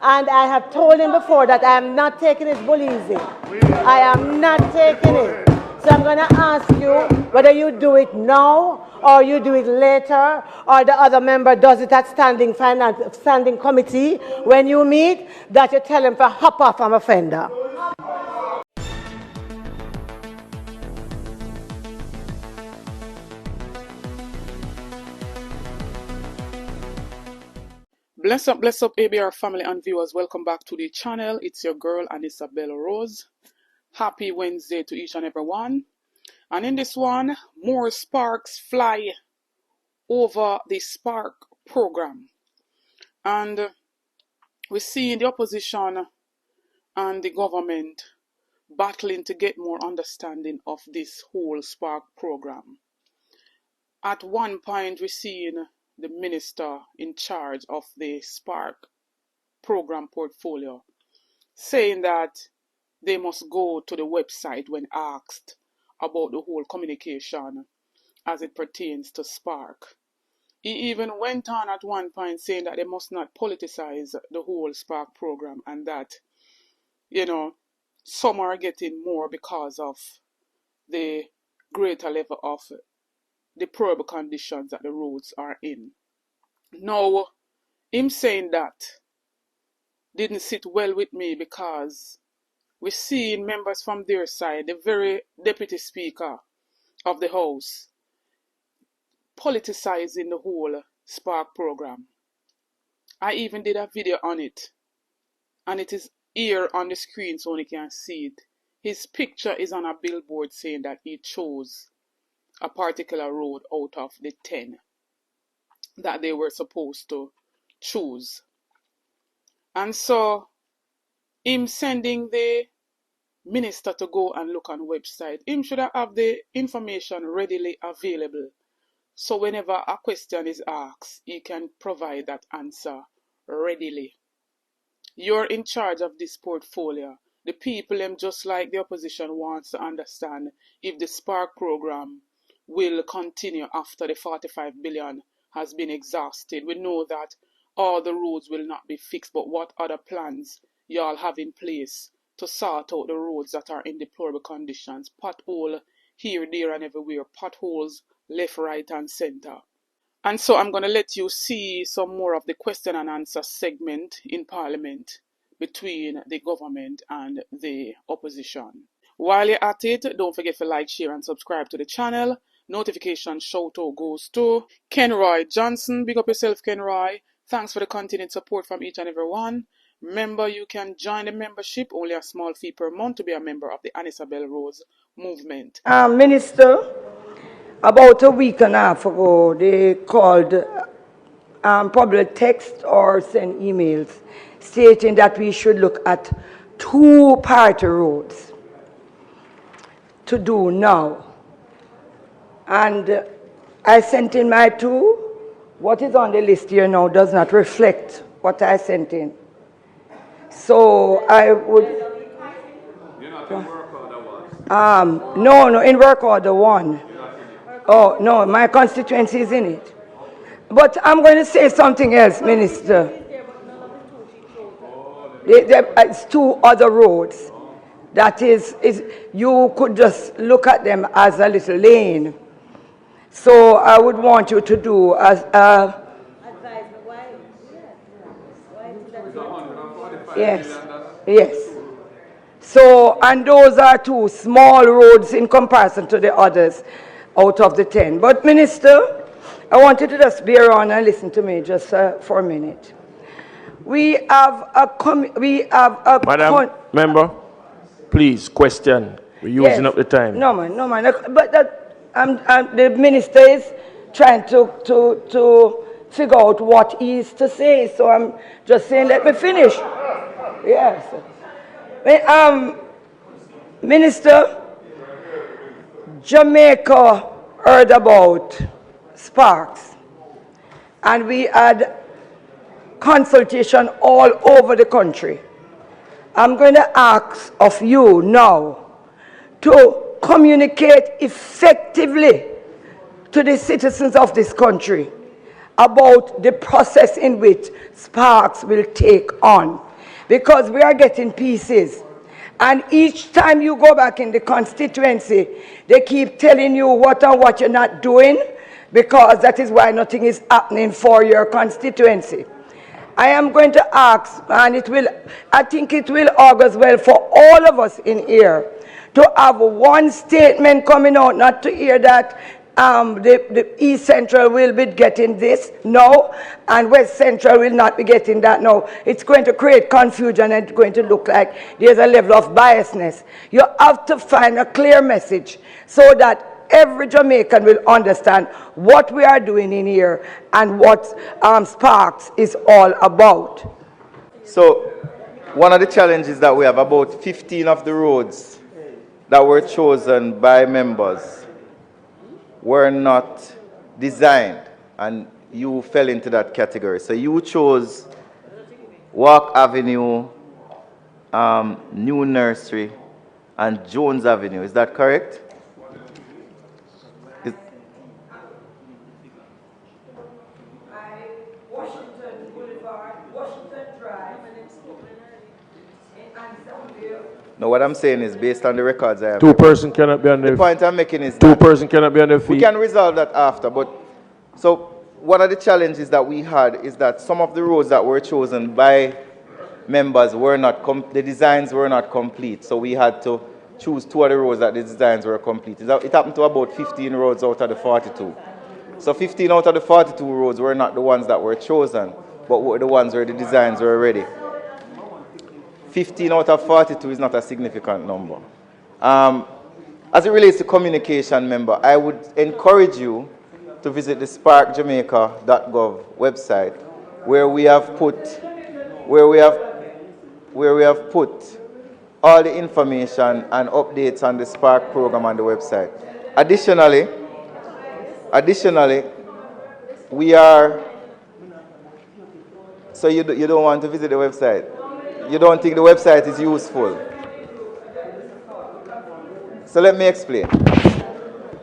And I have told him before that I am not taking his bull easy. I am not taking it. So I'm going to ask you whether you do it now or you do it later or the other member does it at standing committee when you meet, that you tell him to hop off from offender. Bless up, ABR family and viewers. Welcome back to the channel. It's your girl, Nesta Rose. Happy Wednesday to each and every one. And in this one, more sparks fly over the Spark program. And we see the opposition and the government battling to get more understanding of this whole Spark program. At one point, we see the minister in charge of the Spark program portfolio saying that they must go to the website when asked about the whole communication as it pertains to Spark. He even went on at one point saying that they must not politicize the whole Spark program and that, some are getting more because of the greater level of deplorable conditions that the roads are in. Now, him saying that didn't sit well with me because we're seeing members from their side, the very deputy speaker of the House, politicizing the whole Spark program. I even did a video on it, and it is here on the screen so you can see it. His picture is on a billboard saying that he chose a particular road out of the 10 that they were supposed to choose. And so, him sending the minister to go and look on the website, him should have the information readily available. So whenever a question is asked, he can provide that answer readily. You're in charge of this portfolio. The people, just like the opposition, wants to understand if the Spark program will continue after the 45 billion has been exhausted. We know that all the roads will not be fixed, but what other plans y'all have in place to sort out the roads that are in deplorable conditions? Pothole here, there, and everywhere. Potholes left, right, and center. And so I'm going to let you see some more of the question and answer segment in Parliament between the government and the opposition. While you're at it, don't forget to like, share, and subscribe to the channel. Notification shout out goes to Kenroy Johnson. Big up yourself, Kenroy. Thanks for the continued support from each and every one. Remember, you can join the membership, only a small fee per month, to be a member of the Nesta Rose movement. Minister, about a week and a half ago, they called probably text or send emails stating that we should look at 2 party roads to do now. And I sent in my 2. What is on the list here now does not reflect what I sent in. So I would... You're not in work order 1? No, in work order 1. Oh, no, my constituency is in it. But I'm going to say something else, Minister. It's 2 other roads. That is, you could just look at them as a little lane. So I would want you to do as yes. So, and those are 2 small roads in comparison to the others out of the 10. But Minister, I want you to just bear on and listen to me just for a minute. We have a Madam Member, please question. We're using up the time. No man. But the minister is trying to figure out what he is to say. So I'm just saying, let me finish. Yes. Minister, Jamaica heard about Sparks, and we had consultation all over the country. I'm going to ask of you now to communicate effectively to the citizens of this country about the process in which Sparks will take on because we are getting pieces. And each time you go back in the constituency, they keep telling you what and what you're not doing, because that is why nothing is happening for your constituency. I am going to ask, and I think it will augurs well for all of us in here, to have one statement coming out, not to hear that the East Central will be getting this, no, and West Central will not be getting that, no. It's going to create confusion, and it's going to look like there's a level of biasness. You have to find a clear message so that every Jamaican will understand what we are doing in here and what Sparks is all about. So, one of the challenges that we have, about 15 of the roads that were chosen by members were not designed, and you fell into that category. So you chose Walk Avenue, New Nursery, and Jones Avenue. Is that correct? Washington Boulevard, Washington Drive, No, what I'm saying is, based on the records I have. Two-person cannot be on the point I'm making is two-person cannot be on their feet. We can resolve that after, but so one of the challenges that we had is that some of the roads that were chosen by members were not the designs were not complete, so we had to choose 2 of the roads that the designs were complete. It happened to about 15 roads out of the 42. So 15 out of the 42 roads were not the ones that were chosen, but were the ones where the designs were ready. 15 out of 42 is not a significant number. As it relates to communication, member, I would encourage you to visit the sparkjamaica.gov website, where we have put all the information and updates on the Spark program on the website. Additionally, we are. So you don't want to visit the website? You don't think the website is useful? So let me explain.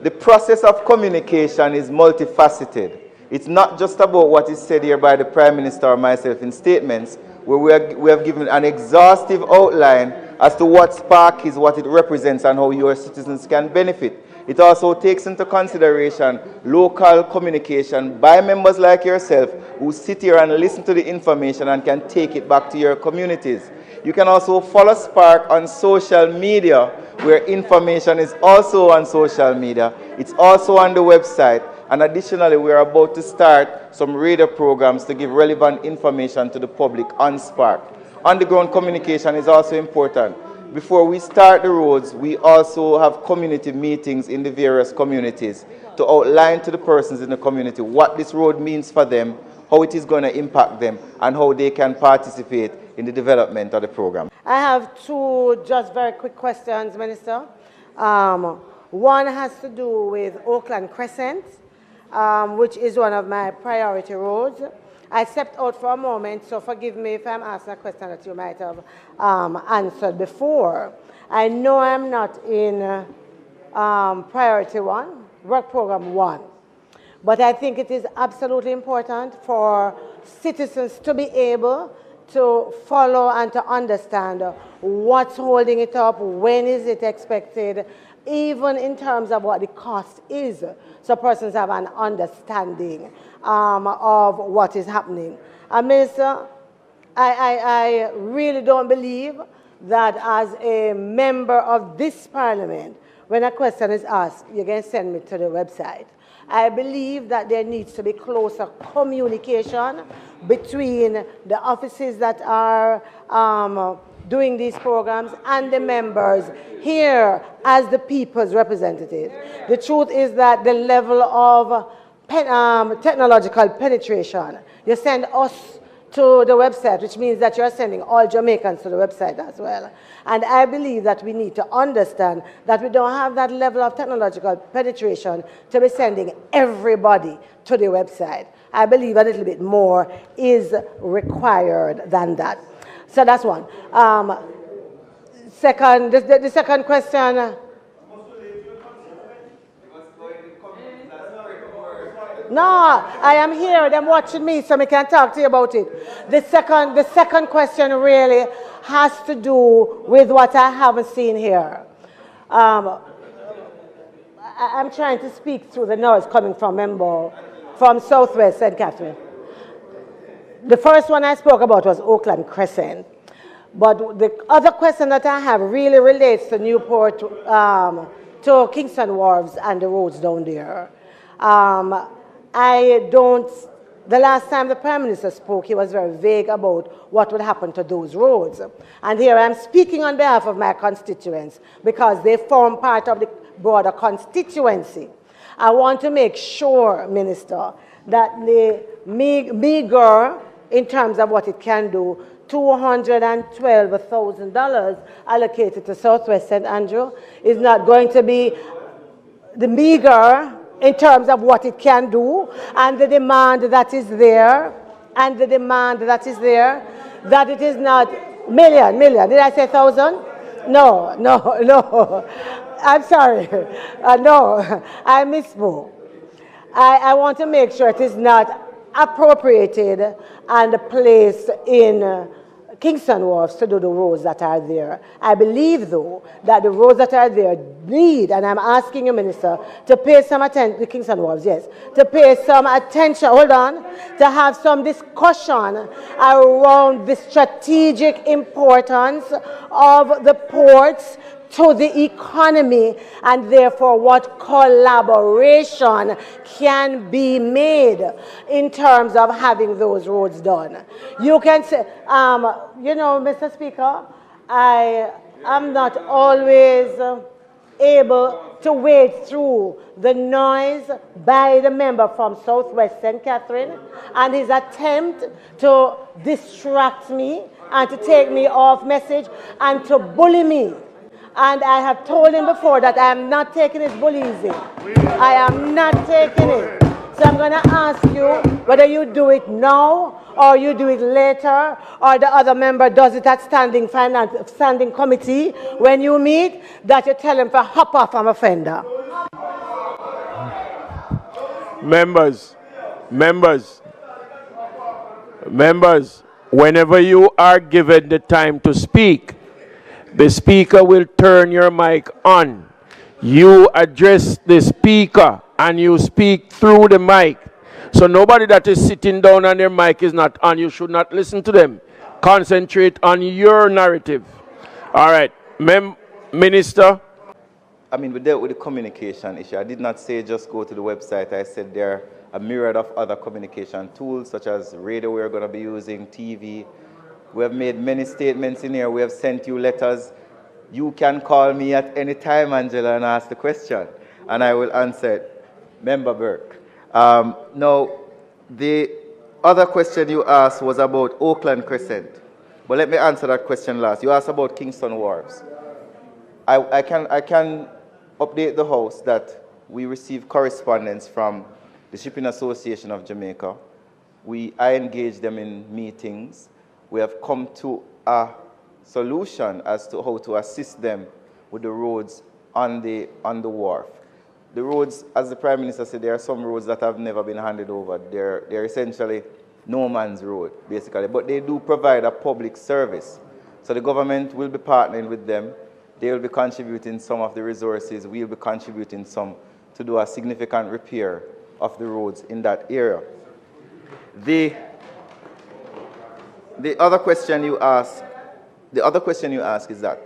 The process of communication is multifaceted. It's not just about what is said here by the Prime Minister or myself in statements, where we have given an exhaustive outline as to what Spark is, what it represents, and how your citizens can benefit. It also takes into consideration local communication by members like yourself who sit here and listen to the information and can take it back to your communities. You can also follow Spark on social media, where information is also on social media. It's also on the website. And additionally, we are about to start some radio programs to give relevant information to the public on Spark. Underground communication is also important. Before we start the roads, we also have community meetings in the various communities to outline to the persons in the community what this road means for them, how it is going to impact them, and how they can participate in the development of the program. I have 2 just very quick questions, Minister. One has to do with Oakland Crescent, which is one of my priority roads. I stepped out for a moment, so forgive me if I'm asking a question that you might have answered before. I know I'm not in priority 1, work program 1, but I think it is absolutely important for citizens to be able to follow and to understand what's holding it up, when is it expected, even in terms of what the cost is, so persons have an understanding of what is happening. Minister, I really don't believe that as a member of this parliament, when a question is asked, you can send me to the website. I believe that there needs to be closer communication between the offices that are doing these programs and the members here as the people's representatives. The truth is that the level of technological penetration, you send us to the website, which means that you're sending all Jamaicans to the website as well. And I believe that we need to understand that we don't have that level of technological penetration to be sending everybody to the website. I believe a little bit more is required than that. So that's one. Second, the second question. No, I am here. Them watching me, so I can talk to you about it. The second question really has to do with what I haven't seen here. I'm trying to speak through the noise coming from Southwest St. Catherine. The first one I spoke about was Oakland Crescent. But the other question that I have really relates to Newport, to Kingston Wharves and the roads down there. The last time the Prime Minister spoke, he was very vague about what would happen to those roads. And here I'm speaking on behalf of my constituents because they form part of the broader constituency. I want to make sure, Minister, that the meager, in terms of what it can do, $212,000 allocated to Southwest St. Andrew is not going to be the meager in terms of what it can do and the demand that is there, that it is not million. Did I say thousand? No. I'm sorry. No, I misspoke. I want to make sure it is not appropriated and placed in Kingston Wharves to do the roads that are there. I believe, though, that the roads that are there need, and I'm asking you, Minister, to pay some attention, the Kingston Wharves, yes, to pay some attention, to have some discussion around the strategic importance of the ports to the economy, and therefore what collaboration can be made in terms of having those roads done. You can say, Mr. Speaker, I am not always able to wade through the noise by the member from Southwest St. Catherine and his attempt to distract me and to take me off message and to bully me. And I have told him before that I am not taking his bully easy. I am not taking it. So I'm going to ask you whether you do it now or you do it later or the other member does it at standing committee when you meet, that you tell him to hop off from offender. Members, whenever you are given the time to speak, the speaker will turn your mic on. You address the speaker and you speak through the mic. So nobody that is sitting down and their mic is not on, you should not listen to them. Concentrate on your narrative. All right, Minister. I mean, we dealt with the communication issue. I did not say just go to the website. I said there are a myriad of other communication tools, such as radio we're going to be using, TV. We have made many statements in here. We have sent you letters. You can call me at any time, Angela, and ask the question, and I will answer it. Member Burke. Now, the other question you asked was about Oakland Crescent. But let me answer that question last. You asked about Kingston Wharves. I can update the House that we received correspondence from the Shipping Association of Jamaica. I engaged them in meetings. We have come to a solution as to how to assist them with the roads on the wharf. The roads, as the Prime Minister said, there are some roads that have never been handed over. They're essentially no man's road, basically. But they do provide a public service. So the government will be partnering with them. They will be contributing some of the resources. We will be contributing some to do a significant repair of the roads in that area. The other question you ask is that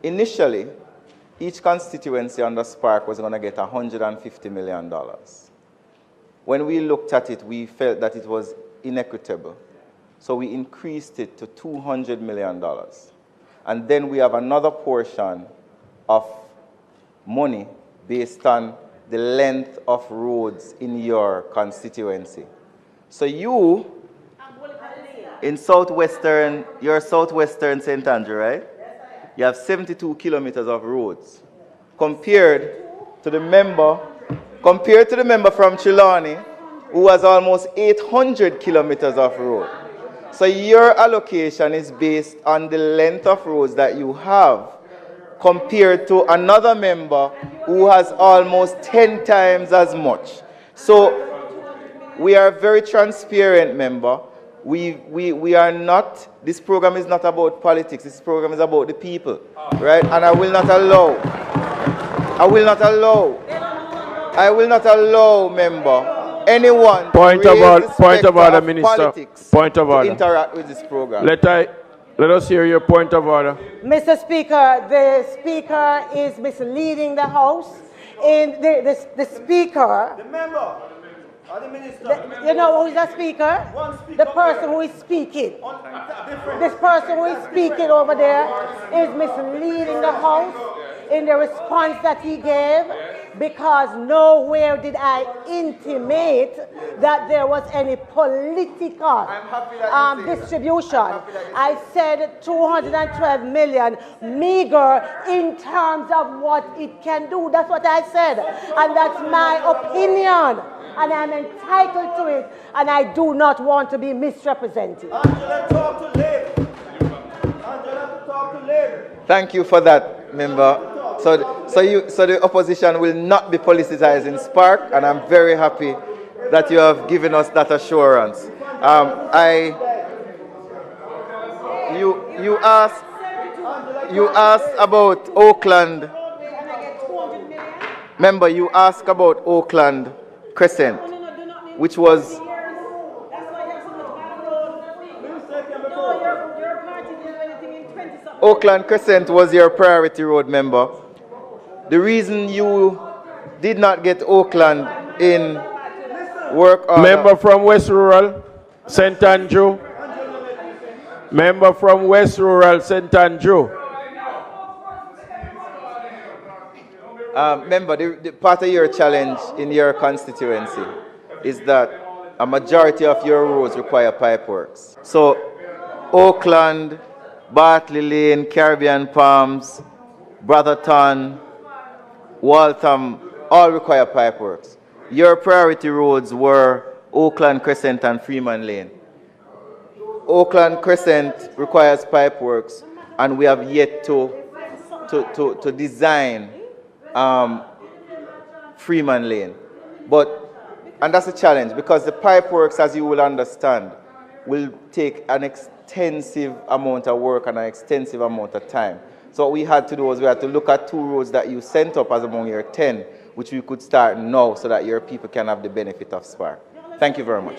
initially, each constituency under Spark was going to get $150 million. When we looked at it, we felt that it was inequitable. So we increased it to $200 million. And then we have another portion of money based on the length of roads in your constituency. So you, in you're southwestern St. Andrew, right? You have 72 kilometers of roads. Compared to the member from Trelawney, who has almost 800 kilometers of road. So your allocation is based on the length of roads that you have, compared to another member who has almost 10 times as much. So we are very transparent, member. We are not, this program is not about politics. This program is about the people, right? And I will not allow, member, anyone Point of order, Minister. politics Point of order. to interact with this program. Let us hear your point of order. Mr. Speaker, the Speaker is misleading the House. In the Speaker, The member or the minister. you know who is the Speaker? One speaker The person who is speaking. This person who is speaking over there is misleading the House in the response that he gave, because nowhere did I intimate that there was any political distribution. I said 212 million, meager in terms of what it can do. That's what I said. And that's my opinion. And I'm entitled to it. And I do not want to be misrepresented. Angela, talk to Labour. Angela, talk to Labour. Thank you for that, member. So the opposition will not be politicizing Spark, and I'm very happy that you have given us that assurance. You asked about Oakland. Member, you asked about Oakland Crescent, which was. Oakland Crescent was your priority road, member. The reason you did not get Oakland in work order. Member from West Rural, St. Andrew. Member from West Rural, St. Andrew. Member, the part of your challenge in your constituency is that a majority of your roads require pipe works. So Oakland, Bartley Lane, Caribbean Palms, Brotherton, Waltham, all require pipe works. Your priority roads were Oakland Crescent and Freeman Lane. Oakland Crescent requires pipe works, and we have yet to design Freeman Lane. And that's a challenge, because the pipe works, as you will understand, will take an extensive amount of work and an extensive amount of time. So what we had to do was we had to look at 2 roads that you sent up as among your 10, which we could start now so that your people can have the benefit of Spark. Thank you very much.